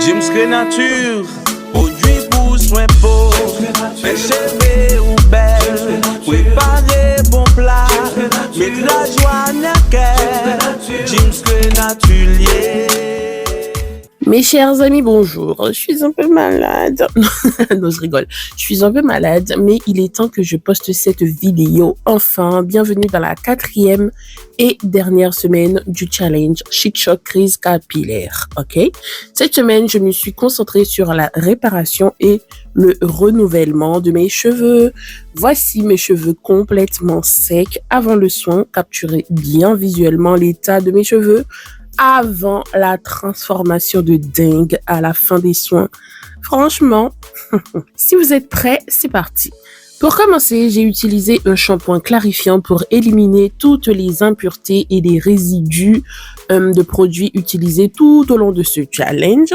James Nature, produit pour soin peau, mes cheveux ou belle, préparer bon plat, mettre la joie en cœur, James Nature. Mes chers amis, bonjour. Je suis un peu malade. Non, je rigole. Je suis un peu malade, mais il est temps que je poste cette vidéo. Enfin, bienvenue dans la 4e et dernière semaine du challenge Chic Choc Crise Capillaire. Ok? Cette semaine, je me suis concentrée sur la réparation et le renouvellement de mes cheveux. Voici mes cheveux complètement secs avant le soin. Capturez bien visuellement l'état de mes cheveux avant la transformation de dingue à la fin des soins. Franchement, si vous êtes prêts, c'est parti. Pour commencer, j'ai utilisé un shampoing clarifiant pour éliminer toutes les impuretés et les résidus de produits utilisés tout au long de ce challenge.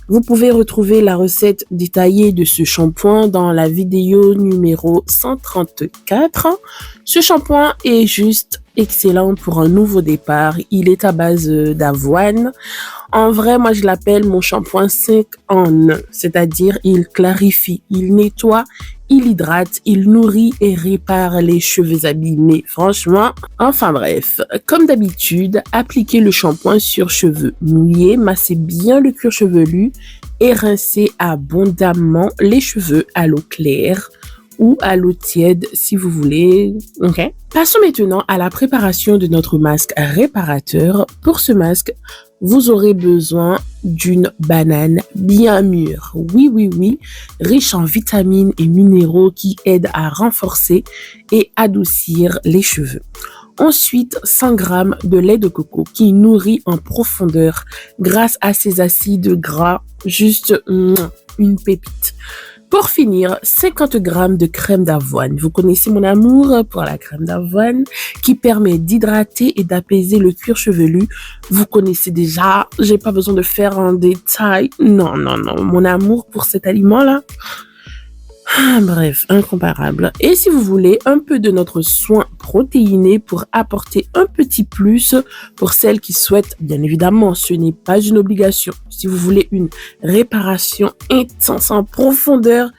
Vous pouvez retrouver la recette détaillée de ce shampoing dans la vidéo numéro 134. Ce shampoing est juste excellent pour un nouveau départ. Il est à base d'avoine. En vrai, moi, je l'appelle mon shampoing 5 en 1. C'est-à-dire, il clarifie, il nettoie, il hydrate, il nourrit et répare les cheveux abîmés. Franchement, enfin bref. Comme d'habitude, appliquez le shampoing sur cheveux mouillés, massez bien le cuir chevelu et rincez abondamment les cheveux à l'eau claire ou à l'eau tiède si vous voulez. Ok. Passons maintenant à la préparation de notre masque réparateur. Pour ce masque, vous aurez besoin d'une banane bien mûre. Oui, riche en vitamines et minéraux qui aident à renforcer et adoucir les cheveux. Ensuite, 100 g de lait de coco qui nourrit en profondeur grâce à ses acides gras. Juste une pépite. Pour finir, 50 g de crème d'avoine. Vous connaissez mon amour pour la crème d'avoine qui permet d'hydrater et d'apaiser le cuir chevelu. Vous connaissez déjà, j'ai pas besoin de faire un détail. Non, mon amour pour cet aliment-là. Bref, incomparable. Et si vous voulez un peu de notre soin protéiné pour apporter un petit plus pour celles qui souhaitent, bien évidemment, ce n'est pas une obligation. Si vous voulez une réparation intense en profondeur,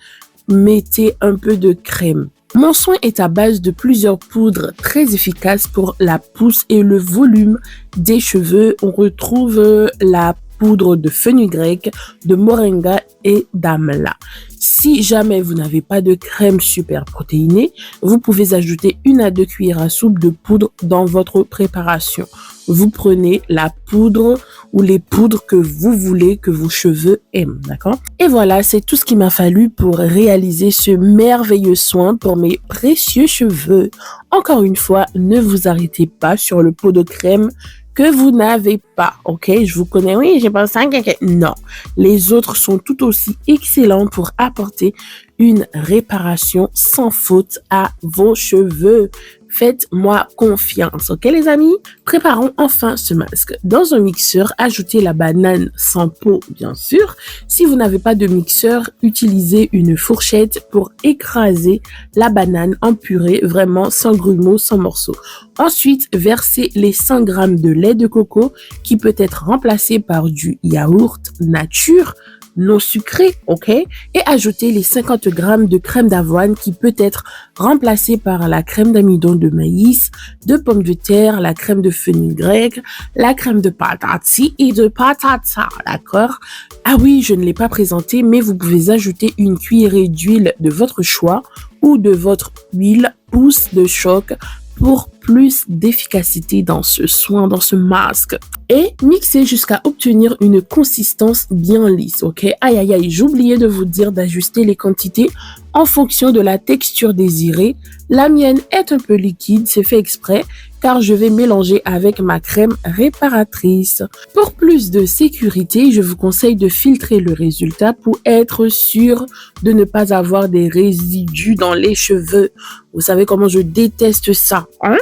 mettez un peu de crème. Mon soin est à base de plusieurs poudres très efficaces pour la pousse et le volume des cheveux. On retrouve la poudre de fenugrec, de moringa et d'amla. Si jamais vous n'avez pas de crème super protéinée, vous pouvez ajouter 1 à 2 cuillères à soupe de poudre dans votre préparation. Vous prenez la poudre ou les poudres que vous voulez, que vos cheveux aiment, d'accord? Et voilà, c'est tout ce qu'il m'a fallu pour réaliser ce merveilleux soin pour mes précieux cheveux. Encore une fois, ne vous arrêtez pas sur le pot de crème que vous n'avez pas, ok? Je vous connais, oui, j'ai pas ça. Non, les autres sont tout aussi excellents pour apporter une réparation sans faute à vos cheveux. Faites-moi confiance, ok les amis? Préparons enfin ce masque. Dans un mixeur, ajoutez la banane sans peau, bien sûr. Si vous n'avez pas de mixeur, utilisez une fourchette pour écraser la banane en purée, vraiment sans grumeaux, sans morceaux. Ensuite, versez les 100 g de lait de coco qui peut être remplacé par du yaourt nature, non sucré, ok? Et ajoutez les 50 g de crème d'avoine qui peut être remplacée par la crème d'amidon de maïs, de pommes de terre, la crème de fenugrec, la crème de patati et de patata, d'accord? Ah oui, je ne l'ai pas présenté, mais vous pouvez ajouter une cuillerée d'huile de votre choix ou de votre huile pousse de choc pour plus d'efficacité dans ce soin, dans ce masque. Et mixez jusqu'à obtenir une consistance bien lisse, ok? Aïe, j'ai oublié de vous dire d'ajuster les quantités en fonction de la texture désirée. La mienne est un peu liquide, c'est fait exprès, car je vais mélanger avec ma crème réparatrice. Pour plus de sécurité, je vous conseille de filtrer le résultat pour être sûr de ne pas avoir des résidus dans les cheveux. Vous savez comment je déteste ça, hein?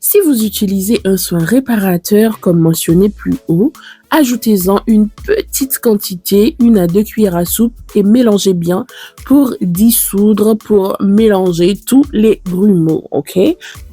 Si vous utilisez un soin réparateur comme mentionné plus haut, Ajoutez-en une petite quantité, 1 à 2 cuillères à soupe et mélangez bien pour dissoudre, pour mélanger tous les grumeaux, ok?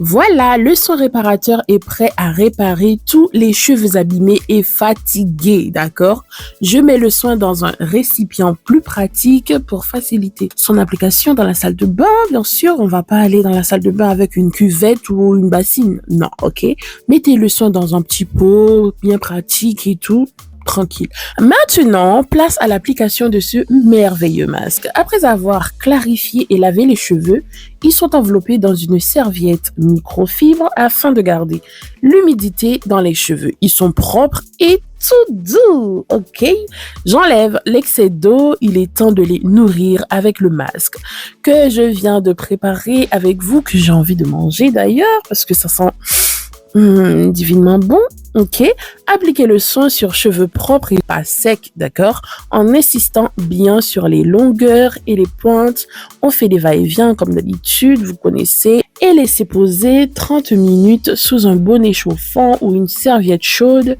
Voilà, le soin réparateur est prêt à réparer tous les cheveux abîmés et fatigués, d'accord? Je mets le soin dans un récipient plus pratique pour faciliter son application dans la salle de bain. Bien sûr, on va pas aller dans la salle de bain avec une cuvette ou une bassine. Non, ok? Mettez le soin dans un petit pot bien pratique et tout. Tranquille. Maintenant, place à l'application de ce merveilleux masque. Après avoir clarifié et lavé les cheveux, ils sont enveloppés dans une serviette microfibre afin de garder l'humidité dans les cheveux. Ils sont propres et tout doux, ok? J'enlève l'excès d'eau, il est temps de les nourrir avec le masque que je viens de préparer avec vous, que j'ai envie de manger d'ailleurs, parce que ça sent divinement bon, ok? Appliquez le soin sur cheveux propres et pas secs, d'accord? En insistant bien sur les longueurs et les pointes. On fait des va-et-vient comme d'habitude, vous connaissez. Et laissez poser 30 minutes sous un bonnet chauffant ou une serviette chaude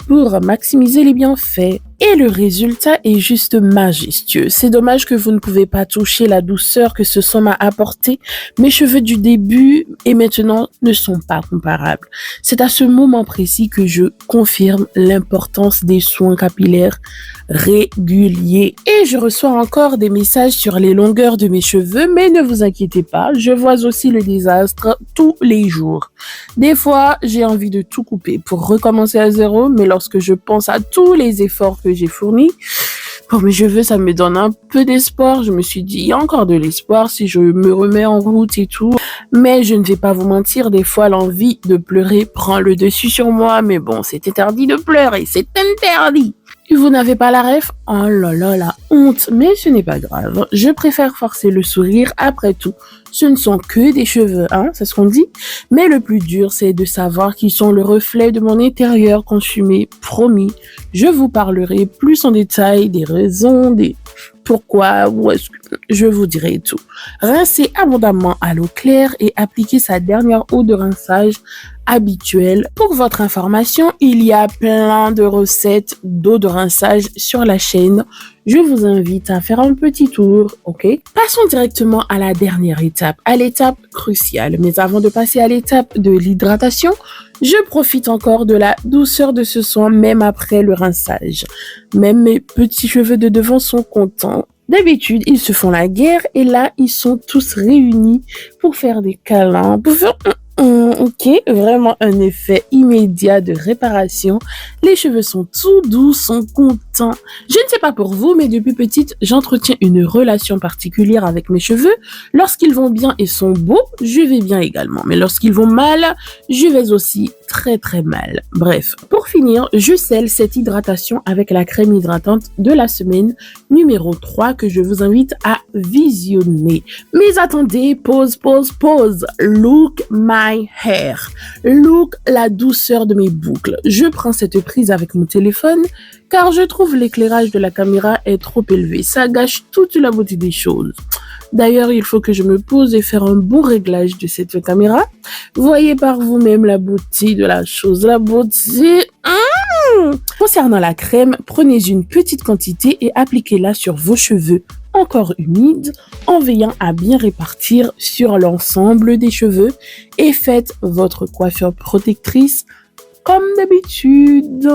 pour maximiser les bienfaits. Et le résultat est juste majestueux. C'est dommage que vous ne pouvez pas toucher la douceur que ce soin m'a apporté. Mes cheveux du début et maintenant ne sont pas comparables. C'est à ce moment précis que je confirme l'importance des soins capillaires réguliers. Et je reçois encore des messages sur les longueurs de mes cheveux, mais ne vous inquiétez pas, je vois aussi le désastre tous les jours. Des fois, j'ai envie de tout couper pour recommencer à zéro, mais lorsque je pense à tous les efforts que j'ai fournis pour mes cheveux, ça me donne un peu d'espoir. Je me suis dit, il y a encore de l'espoir si je me remets en route et tout. Mais je ne vais pas vous mentir, des fois l'envie de pleurer prend le dessus sur moi. Mais bon, c'est interdit de pleurer, c'est interdit. Vous n'avez pas la ref? Oh là là, la honte. Mais ce n'est pas grave. Je préfère forcer le sourire. Après tout, ce ne sont que des cheveux, hein, c'est ce qu'on dit. Mais le plus dur, c'est de savoir qu'ils sont le reflet de mon intérieur consumé. Promis, je vous parlerai plus en détail des raisons, des pourquoi, ou est-ce que je vous dirai tout. Rincez abondamment à l'eau claire et appliquez sa dernière eau de rinçage habituelle. Pour votre information, il y a plein de recettes d'eau de rinçage sur la chaîne. Je vous invite à faire un petit tour, ok? Passons directement à la dernière étape, à l'étape cruciale. Mais avant de passer à l'étape de l'hydratation, je profite encore de la douceur de ce soin même après le rinçage. Même mes petits cheveux de devant sont contents. D'habitude, ils se font la guerre et là, ils sont tous réunis pour faire des câlins, pour faire ok, vraiment un effet immédiat de réparation. Les cheveux sont tout doux, sont contents. Je ne sais pas pour vous, mais depuis petite, j'entretiens une relation particulière avec mes cheveux. Lorsqu'ils vont bien et sont beaux, je vais bien également. Mais lorsqu'ils vont mal, je vais aussi très très mal. Bref, pour finir, je scelle cette hydratation avec la crème hydratante de la semaine numéro 3 que je vous invite à visionner. Mais attendez, pause. Look my hair. Look la douceur de mes boucles. Je prends cette prise avec mon téléphone car je trouve l'éclairage de la caméra est trop élevé. Ça gâche toute la beauté des choses. D'ailleurs, il faut que je me pose et faire un bon réglage de cette caméra. Voyez par vous-même la beauté de la chose. La beauté. Concernant la crème, prenez une petite quantité et appliquez-la sur vos cheveux encore humides en veillant à bien répartir sur l'ensemble des cheveux et faites votre coiffure protectrice comme d'habitude.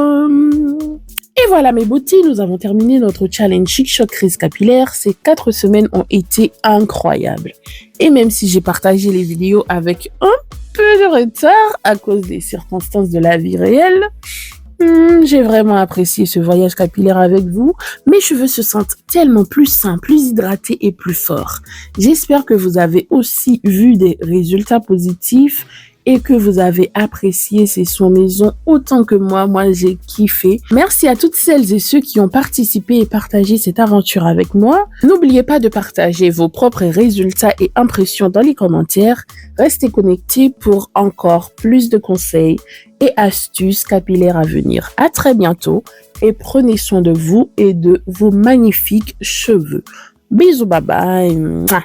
Et voilà mes beautés, nous avons terminé notre challenge Chic Choc Crise Capillaire. Ces 4 semaines ont été incroyables. Et même si j'ai partagé les vidéos avec un peu de retard à cause des circonstances de la vie réelle, j'ai vraiment apprécié ce voyage capillaire avec vous. Mes cheveux se sentent tellement plus sains, plus hydratés et plus forts. J'espère que vous avez aussi vu des résultats positifs et que vous avez apprécié ces soins maison autant que moi. Moi, j'ai kiffé. Merci à toutes celles et ceux qui ont participé et partagé cette aventure avec moi. N'oubliez pas de partager vos propres résultats et impressions dans les commentaires. Restez connectés pour encore plus de conseils et astuces capillaires à venir. À très bientôt et prenez soin de vous et de vos magnifiques cheveux. Bisous, bye bye. Mouah.